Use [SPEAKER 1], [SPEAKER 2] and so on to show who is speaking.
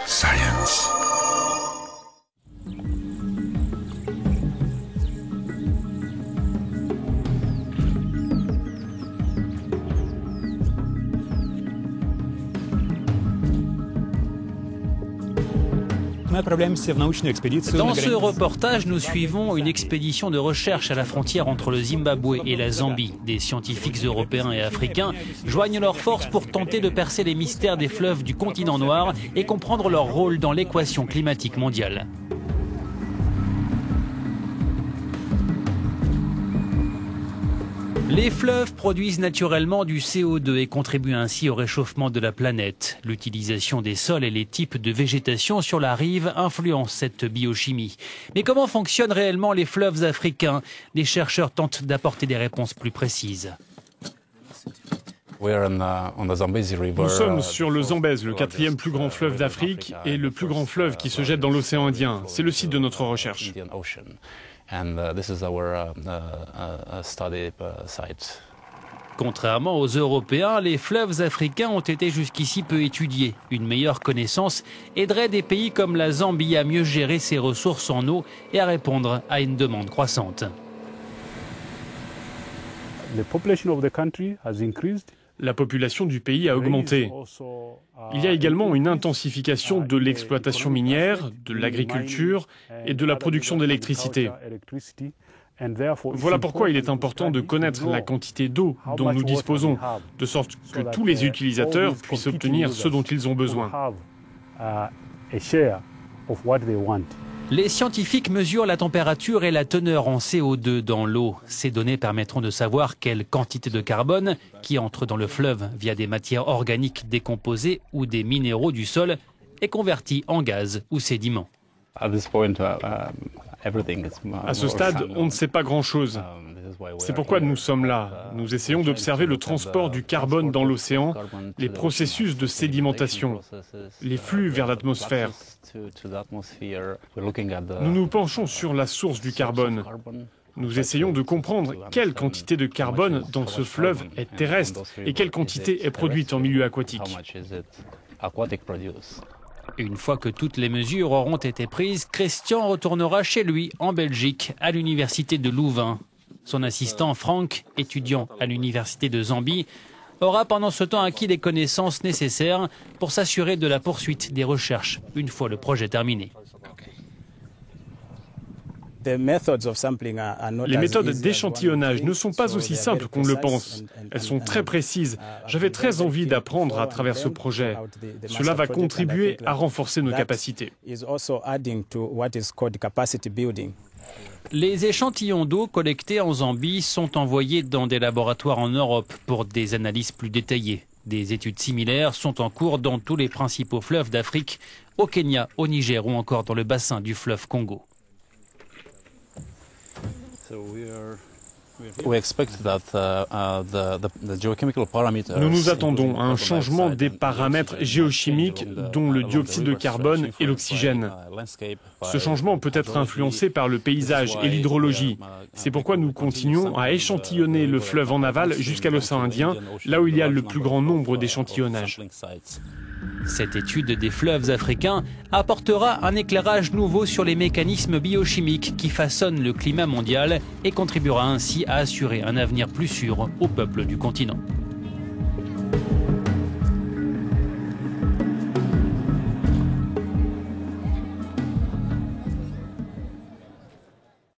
[SPEAKER 1] Science.
[SPEAKER 2] Dans ce reportage, nous suivons une expédition de recherche à la frontière entre le Zimbabwe et la Zambie. Des scientifiques européens et africains joignent leurs forces pour tenter de percer les mystères des fleuves du continent noir et comprendre leur rôle dans l'équation climatique mondiale. Les fleuves produisent naturellement du CO2 et contribuent ainsi au réchauffement de la planète. L'utilisation des sols et les types de végétation sur la rive influencent cette biochimie. Mais comment fonctionnent réellement les fleuves africains? Des chercheurs tentent d'apporter des réponses plus précises.
[SPEAKER 3] Nous sommes sur le Zambèze, le quatrième plus grand fleuve d'Afrique et le plus grand fleuve qui se jette dans l'océan Indien. C'est le site de notre recherche.
[SPEAKER 2] Contrairement aux Européens, les fleuves africains ont été jusqu'ici peu étudiés. Une meilleure connaissance aiderait des pays comme la Zambie à mieux gérer ses ressources en eau et à répondre à une demande croissante.
[SPEAKER 3] La population du pays a augmenté. Il y a également une intensification de l'exploitation minière, de l'agriculture et de la production d'électricité. Voilà pourquoi il est important de connaître la quantité d'eau dont nous disposons, de sorte que tous les utilisateurs puissent obtenir ce dont ils ont besoin.
[SPEAKER 2] Les scientifiques mesurent la température et la teneur en CO2 dans l'eau. Ces données permettront de savoir quelle quantité de carbone qui entre dans le fleuve via des matières organiques décomposées ou des minéraux du sol est convertie en gaz ou sédiments.
[SPEAKER 3] À ce stade, on ne sait pas grand-chose. C'est pourquoi nous sommes là. Nous essayons d'observer le transport du carbone dans l'océan, les processus de sédimentation, les flux vers l'atmosphère. Nous nous penchons sur la source du carbone. Nous essayons de comprendre quelle quantité de carbone dans ce fleuve est terrestre et quelle quantité est produite en milieu aquatique.
[SPEAKER 2] Une fois que toutes les mesures auront été prises, Christian retournera chez lui en Belgique, à l'université de Louvain. Son assistant Franck, étudiant à l'université de Zambie, aura pendant ce temps acquis les connaissances nécessaires pour s'assurer de la poursuite des recherches une fois le projet terminé.
[SPEAKER 3] Les méthodes d'échantillonnage ne sont pas aussi simples qu'on le pense. Elles sont très précises. J'avais très envie d'apprendre à travers ce projet. Cela va contribuer à renforcer nos capacités.
[SPEAKER 2] Les échantillons d'eau collectés en Zambie sont envoyés dans des laboratoires en Europe pour des analyses plus détaillées. Des études similaires sont en cours dans tous les principaux fleuves d'Afrique, au Kenya, au Niger ou encore dans le bassin du fleuve Congo.
[SPEAKER 3] Nous nous attendons à un changement des paramètres géochimiques, dont le dioxyde de carbone et l'oxygène. Ce changement peut être influencé par le paysage et l'hydrologie. C'est pourquoi nous continuons à échantillonner le fleuve en aval jusqu'à l'océan Indien, là où il y a le plus grand nombre d'échantillonnages.
[SPEAKER 2] Cette étude des fleuves africains apportera un éclairage nouveau sur les mécanismes biochimiques qui façonnent le climat mondial et contribuera ainsi à assurer un avenir plus sûr aux peuples du continent.